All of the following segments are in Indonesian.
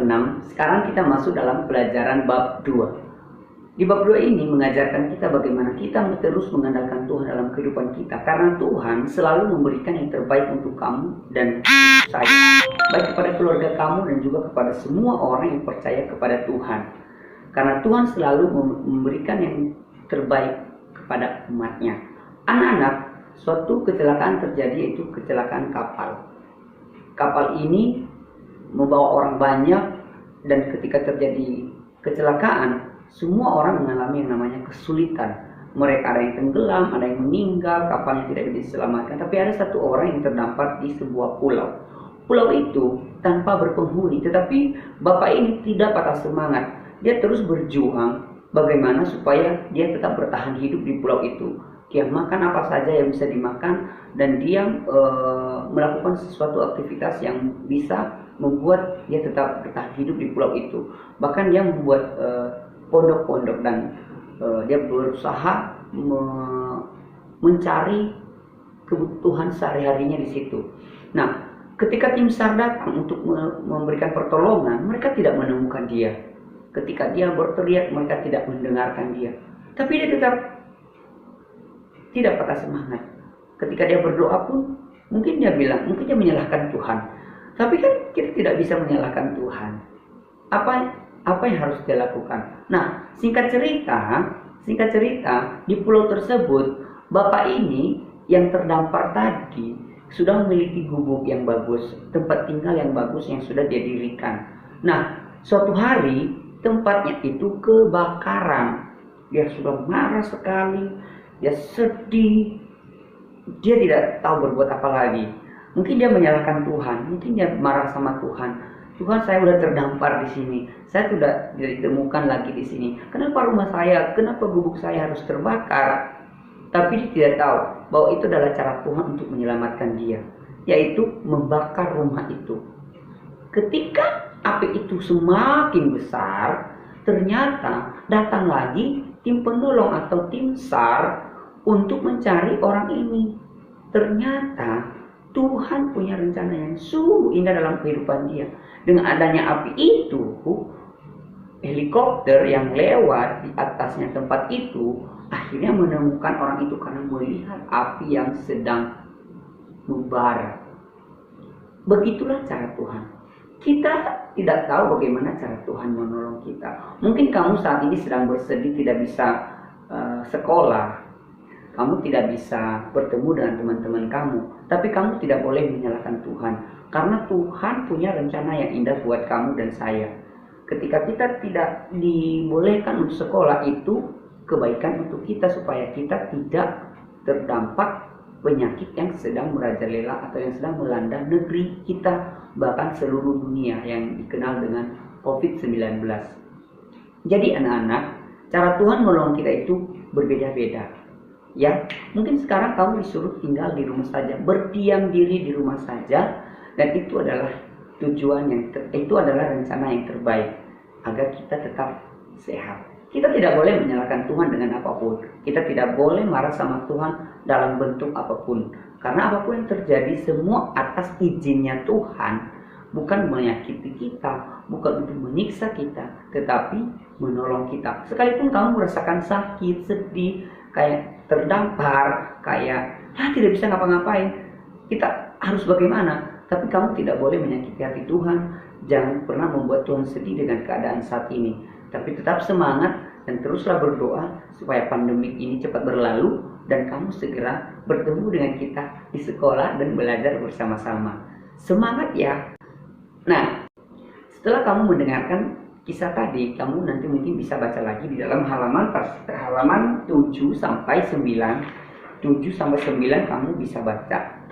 6, sekarang kita masuk dalam pelajaran bab 2. Di bab 2 ini mengajarkan kita bagaimana kita terus mengandalkan Tuhan dalam kehidupan kita. Karena Tuhan selalu memberikan yang terbaik untuk kamu dan saya. Baik kepada keluarga kamu dan juga kepada semua orang yang percaya kepada Tuhan. Karena Tuhan selalu memberikan yang terbaik kepada umatnya. Anak-anak, suatu kecelakaan terjadi, yaitu kecelakaan kapal. Kapal ini membawa orang banyak dan ketika terjadi kecelakaan, semua orang mengalami yang namanya kesulitan. Mereka ada yang tenggelam, ada yang meninggal, kapalnya tidak bisa diselamatkan. Tapi ada satu orang yang terdampar di sebuah pulau. Pulau itu tanpa berpenghuni, tetapi bapak ini tidak patah semangat. Dia terus berjuang bagaimana supaya dia tetap bertahan hidup di pulau itu. Dia makan apa saja yang bisa dimakan dan dia melakukan sesuatu aktivitas yang bisa membuat dia tetap bertahan hidup di pulau itu. Bahkan dia membuat pondok-pondok dan dia berusaha mencari kebutuhan sehari-harinya di situ. Nah, ketika tim SAR datang untuk memberikan pertolongan, mereka tidak menemukan dia. Ketika dia berteriak, mereka tidak mendengarkan dia. Tapi dia tetap tidak patah semangat. Ketika dia berdoa pun, mungkin dia menyalahkan Tuhan. Tapi kan kita tidak bisa menyalahkan Tuhan. Apa yang harus dia lakukan? Nah, singkat cerita, di pulau tersebut, bapak ini yang terdampar tadi sudah memiliki gubuk yang bagus, tempat tinggal yang bagus yang sudah dia dirikan. Nah, suatu hari tempatnya itu kebakaran. Dia sudah marah sekali, dia sedih, dia tidak tahu berbuat apa lagi. Mungkin dia menyalahkan Tuhan, mungkin dia marah sama Tuhan. Tuhan, saya sudah terdampar di sini. Saya sudah tidak ditemukan lagi di sini. Kenapa rumah saya, kenapa gubuk saya harus terbakar? Tapi dia tidak tahu bahwa itu adalah cara Tuhan untuk menyelamatkan dia, yaitu membakar rumah itu. Ketika api itu semakin besar, ternyata datang lagi tim penolong atau tim SAR untuk mencari orang ini. Ternyata Tuhan punya rencana yang sungguh indah dalam kehidupan dia. Dengan adanya api itu, helikopter yang lewat di atasnya tempat itu akhirnya menemukan orang itu karena melihat api yang sedang membara. Begitulah cara Tuhan. Kita tidak tahu bagaimana cara Tuhan menolong kita. Mungkin kamu saat ini sedang bersedih, tidak bisa sekolah. Kamu tidak bisa bertemu dengan teman-teman kamu. Tapi kamu tidak boleh menyalahkan Tuhan. Karena Tuhan punya rencana yang indah buat kamu dan saya. Ketika kita tidak dibolehkan untuk sekolah, itu kebaikan untuk kita supaya kita tidak terdampak penyakit yang sedang merajalela atau yang sedang melanda negeri kita, bahkan seluruh dunia yang dikenal dengan COVID-19. Jadi anak-anak, cara Tuhan menolong kita itu berbeda-beda. Ya, mungkin sekarang kamu disuruh tinggal di rumah saja, berdiam diri di rumah saja, dan itu adalah itu adalah rencana yang terbaik agar kita tetap sehat. Kita tidak boleh menyalahkan Tuhan dengan apapun. Kita tidak boleh marah sama Tuhan dalam bentuk apapun. Karena apapun yang terjadi semua atas izinnya Tuhan. Bukan menyakiti kita, bukan untuk menyiksa kita, tetapi menolong kita. Sekalipun kamu merasakan sakit, sedih, kayak terdampar, kayak tidak bisa ngapa-ngapain, kita harus bagaimana? Tapi kamu tidak boleh menyakiti hati Tuhan. Jangan pernah membuat Tuhan sedih dengan keadaan saat ini. Tapi tetap semangat dan teruslah berdoa supaya pandemi ini cepat berlalu dan kamu segera bertemu dengan kita di sekolah dan belajar bersama-sama. Semangat ya! Nah, setelah kamu mendengarkan kisah tadi, kamu nanti mungkin bisa baca lagi di dalam halaman 7 sampai 9. 7 sampai 9 kamu bisa baca.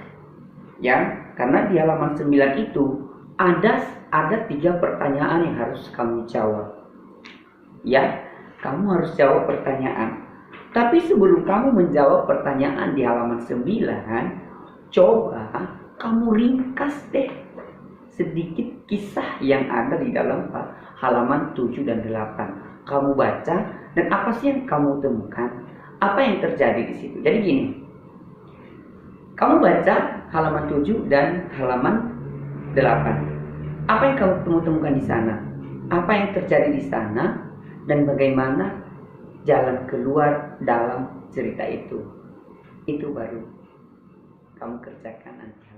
Ya, karena di halaman 9 itu ada 3 pertanyaan yang harus kamu jawab. Ya, kamu harus jawab pertanyaan. Tapi sebelum kamu menjawab pertanyaan di halaman 9, coba kamu ringkas deh sedikit kisah yang ada di dalam halaman 7 dan 8. Kamu baca dan apa sih yang kamu temukan? Apa yang terjadi di situ? Jadi gini. Kamu baca halaman 7 dan halaman 8. Apa yang kamu temukan di sana? Apa yang terjadi di sana? Dan bagaimana jalan keluar dalam cerita itu? Itu baru kamu kerjakan nanti.